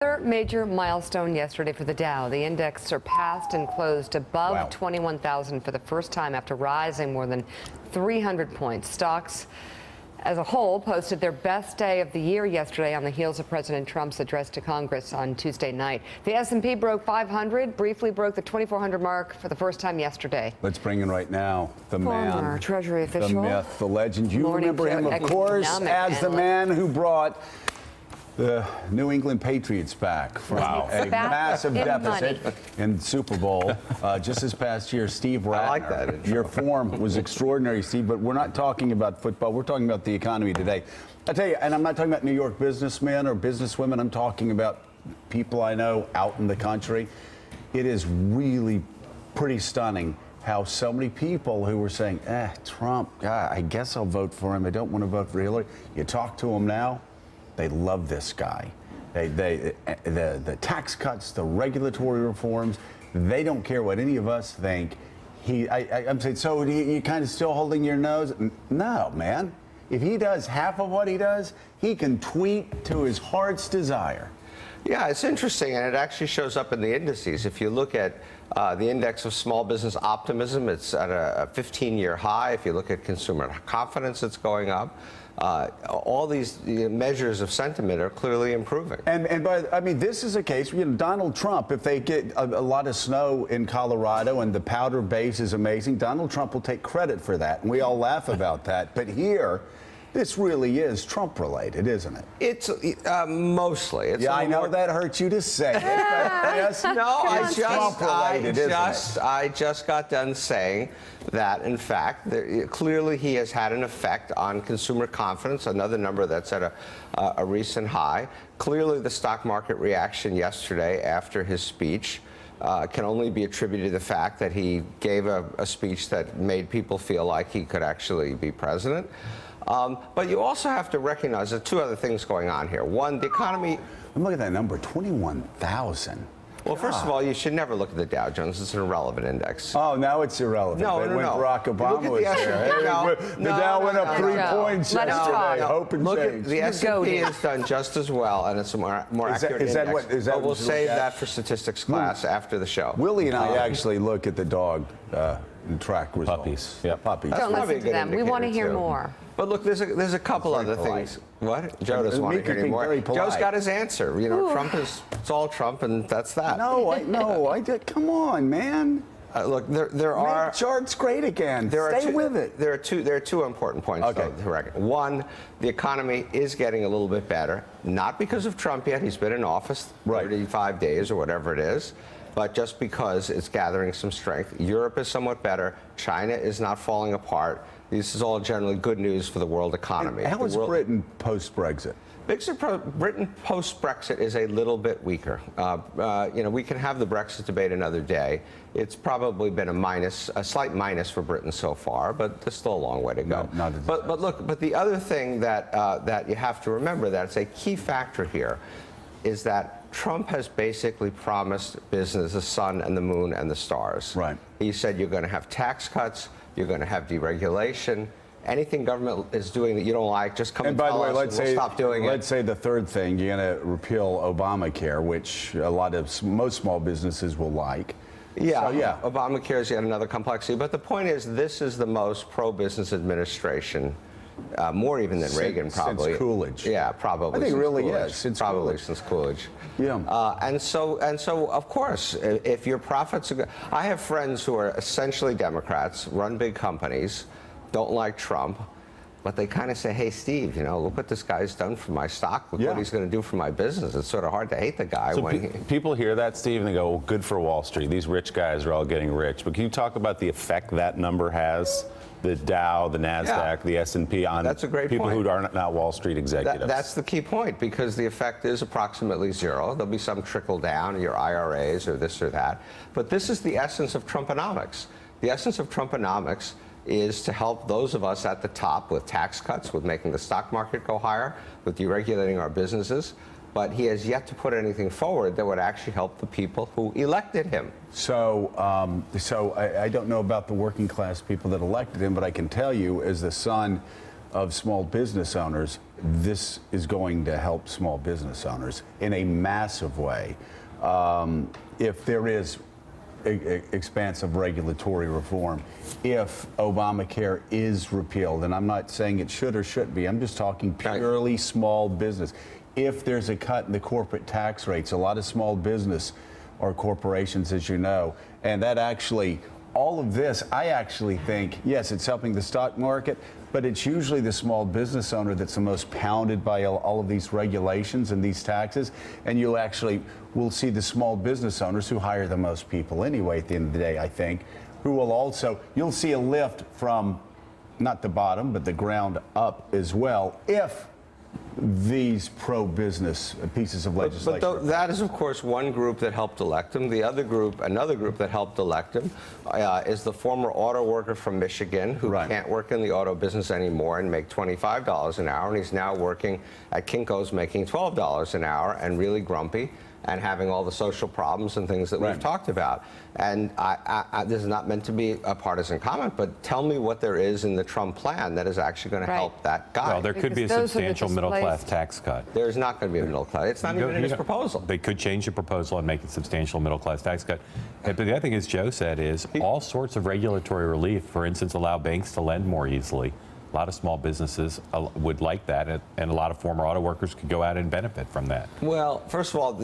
Another major milestone yesterday for the Dow. The index surpassed and closed above 21,000 for the first time after rising more than 300 points. Stocks as a whole posted their best day of the year yesterday on the heels of President Trump's address to Congress on Tuesday night. The S&P broke 500, briefly broke the 2,400 mark for the first time yesterday. Let's bring in right now the Former man, Treasury official, the myth, the legend. You Morning remember him, of course, as the man who brought the New England Patriots back from a massive deficit in the Super Bowl just this past year. Steve Rattner. I like that. Your form was extraordinary, Steve, but we're not talking about football. We're talking about the economy today. I tell you, and I'm not talking about New York businessmen or businesswomen. I'm talking about people I know out in the country. It is really pretty stunning how so many people who were saying, Trump, I guess I'll vote for him. I don't want to vote for Hillary. You talk to them now. They love this guy. The tax cuts, the regulatory reforms, they don't care what any of us think. I'm saying, so you kind of still holding your nose? No, man. If he does half of what he does, he can tweet to his heart's desire. Yeah, it's interesting, and it actually shows up in the indices. If you look at the index of small business optimism, it's at a 15-year high. If you look at consumer confidence, it's going up. All these measures of sentiment are clearly improving. I mean, this is a case, Donald Trump, if they get a lot of snow in Colorado and the powder base is amazing, Donald Trump will take credit for that, and we all laugh about that. But here, this really is Trump-related, isn't it? It's mostly. It's I know that hurts you to say it, but yes, no, I just got done saying that, in fact, clearly he has had an effect on consumer confidence, another number that's at a recent high. Clearly, the stock market reaction yesterday after his speech can only be attributed to the fact that he gave a speech that made people feel like he could actually be president. But you also have to recognize there are two other things going on here. One, the economy. Look at that number, 21,000. Well, first of all, you should never look at the Dow Jones. It's an irrelevant index. Oh, now it's irrelevant. No. Barack Obama was there. The Dow went up 3 points yesterday. Hope and change. The S&P has done just as well, and it's a more accurate index. But we'll save that for statistics class after the show. Willie and I actually look at the dog track results. Puppies. Yeah, puppies. Don't listen to them. We want to hear more. But look, there's a couple other things. What? Joe doesn't want to hear anymore. Joe's got his answer. Trump it's all Trump, and that's that. I did. Come on, man. Look, there are. Chart's great again. Stay with it. There are two important points. Okay. To reckon. One, the economy is getting a little bit better, not because of Trump yet. He's been in office 35 days or whatever it is, but just because it's gathering some strength. Europe is somewhat better. China is not falling apart. This is all generally good news for the world economy. And how is Britain post-Brexit? Britain post-Brexit is a little bit weaker. We can have the Brexit debate another day. It's probably been a slight minus for Britain so far, but there's still a long way to go. But the other thing that you have to remember that's a key factor here is that Trump has basically promised business the sun and the moon and the stars. Right. He said you're going to have tax cuts, you're going to have deregulation. Anything government is doing that you don't like, just come and tell us and we'll stop doing it. Let's say the third thing, you're going to repeal Obamacare, which most small businesses will like. Yeah, Obamacare is yet another complexity. But the point is, this is the most pro-business administration, more even than Reagan, probably. Since Coolidge. Yeah, probably. I think it really Coolidge. is. Since Coolidge. Yeah. And so, of course, if your profits are good. I have friends who are essentially Democrats, run big companies, don't like Trump, but they kind of say, hey, Steve, look what this guy's done for my stock. Look what he's going to do for my business. It's sort of hard to hate the guy. So people hear that, Steve, and they go, well, good for Wall Street. These rich guys are all getting rich. But can you talk about the effect that number has? The Dow, the NASDAQ, the S&P on people who are not Wall Street executives. That's the key point, because the effect is approximately zero. There'll be some trickle down in your IRAs or this or that. But this is the essence of Trumponomics. The essence of Trumponomics is to help those of us at the top with tax cuts, with making the stock market go higher, with deregulating our businesses. But he has yet to put anything forward that would actually help the people who elected him. So I don't know about the working class people that elected him, but I can tell you, as the son of small business owners, this is going to help small business owners in a massive way. If there is expansive regulatory reform, if Obamacare is repealed, and I'm not saying it should or shouldn't be, I'm just talking purely small business. If there's a cut in the corporate tax rates, a lot of small business are corporations, as you know, and that actually, all of this, I actually think, yes, it's helping the stock market, but it's usually the small business owner that's the most pounded by all of these regulations and these taxes. And we'll see the small business owners who hire the most people anyway at the end of the day, I think, who will also, you'll see a lift from not the bottom, but the ground up as well, if these pro-business pieces of legislation. But that is, of course, one group that helped elect him. The other group, another group that helped elect him, is the former auto worker from Michigan who can't work in the auto business anymore and make $25 an hour, and he's now working at Kinko's making $12 an hour and really grumpy and having all the social problems and things that we've talked about. And this is not meant to be a partisan comment, but tell me what there is in the Trump plan that is actually going to help that guy. Well, there could be a substantial middle-class tax cut. There's not going to be a middle class. It's not even in his proposal. They could change the proposal and make it substantial middle-class tax cut. But the other thing, as Joe said, is all sorts of regulatory relief, for instance, allow banks to lend more easily. A lot of small businesses would like that, and a lot of former auto workers could go out and benefit from that. Well, first of all,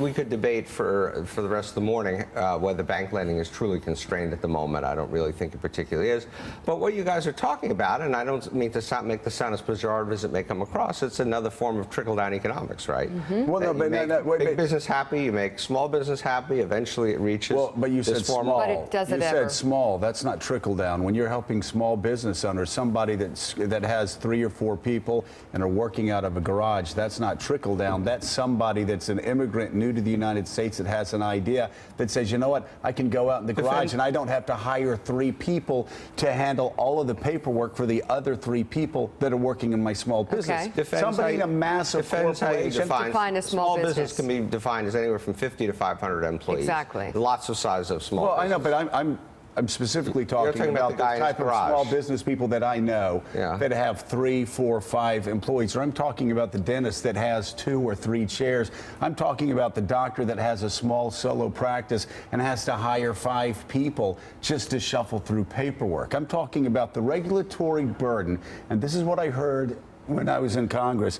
we could debate for the rest of the morning whether bank lending is truly constrained at the moment. I don't really think it particularly is. But what you guys are talking about, and I don't mean to make this sound as pejorative as it may come across, it's another form of trickle-down economics, right? Well, no, but big business happy, you make small business happy, eventually it reaches. Well, but you said small. But it doesn't you ever. said small. That's not trickle down. When you're helping small business owners, somebody that has 3 or 4 people and are working out of a garage, that's not trickle down. That's somebody that's an immigrant new to the United States that has an idea that says, you know what, I can go out in the garage and I don't have to hire 3 people to handle all of the paperwork for the other 3 people that are working in my small business. Somebody in a massive corporation. Define a small business can be defined as anywhere from 50 to 500 employees. Exactly. Lots of size of small business. I know, but I'm specifically talking about the type of small business people that I know that have 3, 4, 5 employees. Or I'm talking about the dentist that has 2 or 3 chairs. I'm talking about the doctor that has a small solo practice and has to hire 5 people just to shuffle through paperwork. I'm talking about the regulatory burden. And this is what I heard when I was in Congress.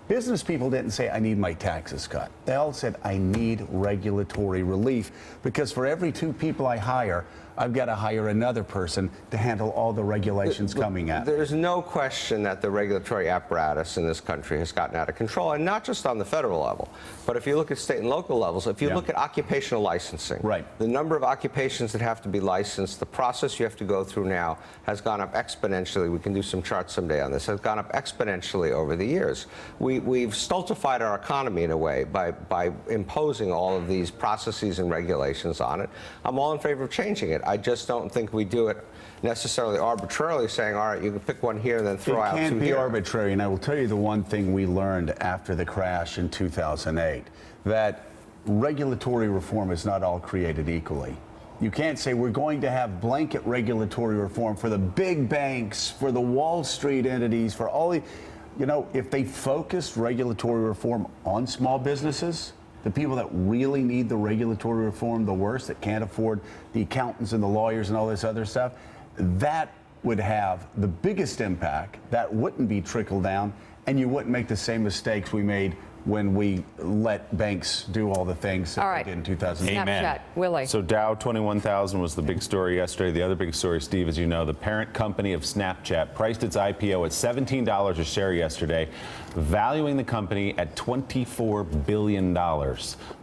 Business people didn't say, I need my taxes cut. They all said, I need regulatory relief, because for every 2 people I hire, I've got to hire another person to handle all the regulations coming at me. There's no question that the regulatory apparatus in this country has gotten out of control, and not just on the federal level, but if you look at state and local levels, if you look at occupational licensing, the number of occupations that have to be licensed, the process you have to go through now has gone up exponentially. We can do some charts someday on this. Has gone up exponentially over the years. We've stultified our economy in a way by imposing all of these processes and regulations on it. I'm all in favor of changing it. I just don't think we do it necessarily arbitrarily, saying, all right, you can pick one here and then throw out 2 here. It can't be arbitrary, and I will tell you the one thing we learned after the crash in 2008, that regulatory reform is not all created equally. You can't say we're going to have blanket regulatory reform for the big banks, for the Wall Street entities, for all the, you know, if they focused regulatory reform on small businesses, the people that really need the regulatory reform the worst, that can't afford the accountants and the lawyers and all this other stuff, that would have the biggest impact. That wouldn't be trickle down, and you wouldn't make the same mistakes we made when we let banks do all the things that they did in 2008. Snapchat, Willie. So Dow 21,000 was the big story yesterday. The other big story, Steve, as you know, the parent company of Snapchat priced its IPO at $17 a share yesterday, valuing the company at $24 billion.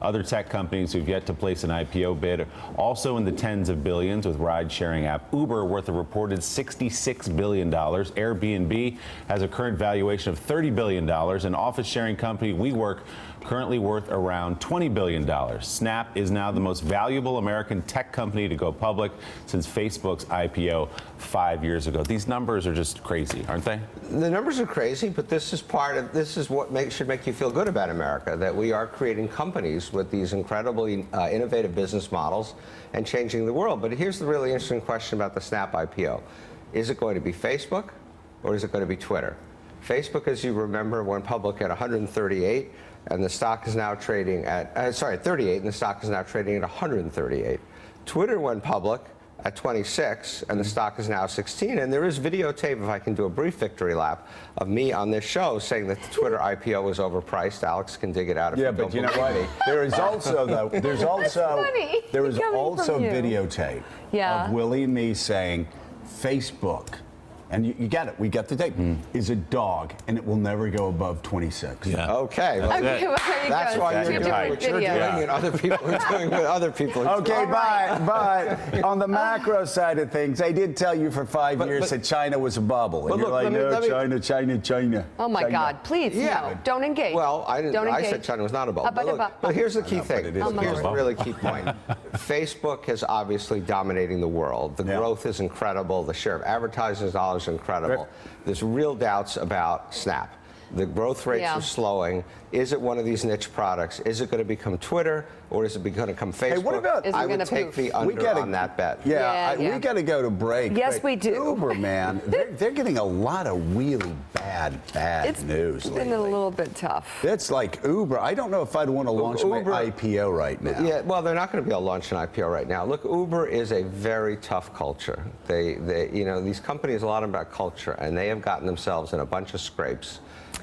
Other tech companies who've yet to place an IPO bid are also in the tens of billions, with ride-sharing app Uber worth a reported $66 billion. Airbnb has a current valuation of $30 billion. An office-sharing company, WeWork, currently worth around $20 billion. Snap is now the most valuable American tech company to go public since Facebook's IPO 5 years ago. These numbers are just crazy, aren't they? The numbers are crazy, but this is what should make you feel good about America, that we are creating companies with these incredibly innovative business models and changing the world. But here's the really interesting question about the Snap IPO. Is it going to be Facebook? or is it going to be Twitter? Facebook, as you remember, went public at 138, and the stock is now trading at, 38, and the stock is now trading at 138. Twitter went public at 26, and the stock is now 16. And there is videotape, if I can do a brief victory lap, of me on this show saying that the Twitter IPO was overpriced. Alex can dig it out if you don't but you know believe what? me. There is also, though, there's also videotape of Willie and me saying Facebook, and you get it, we get the tape, is a dog, and it will never go above 26. Yeah. Okay. Well, that's why you're doing what you're doing, and other people are doing what other people are doing. Okay, but on the macro side of things, they did tell you for 5 years that China was a bubble. And you're like, no, China. Oh, my God. Please, no. Don't engage. Well, I said China was not a bubble. But here's the key thing. Here's the really key point. Facebook is obviously dominating the world. The growth is incredible. The share of advertising dollars is incredible. There's real doubts about Snap. The growth rates are slowing. Is it one of these niche products? Is it going to become Twitter, or is it going to become Facebook? Hey, what about? I would take the under on that bet. We got to go to break. Yes, we do. Uber, man, they're getting a lot of really bad news lately. It's been a little bit tough. It's like Uber. I don't know if I'd want to launch my IPO right now. Yeah, well, they're not going to be able to launch an IPO right now. Look, Uber is a very tough culture. These companies, a lot about culture, and they have gotten themselves in a bunch of scrapes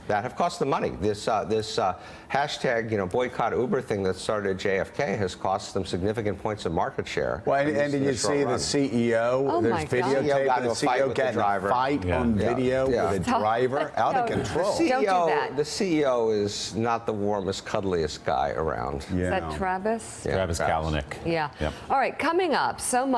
that have cost them money. This hashtag, boycott Uber thing that started at JFK has cost them significant points of market share. Well, and did you see the CEO? Oh, There's my God. videotape of the CEO getting a fight on video with a driver. Out of control. Don't do that. The CEO is not the warmest, cuddliest guy around. Is that Travis? Yeah, Travis Kalanick. Yeah. Yep. All right, coming up, so much.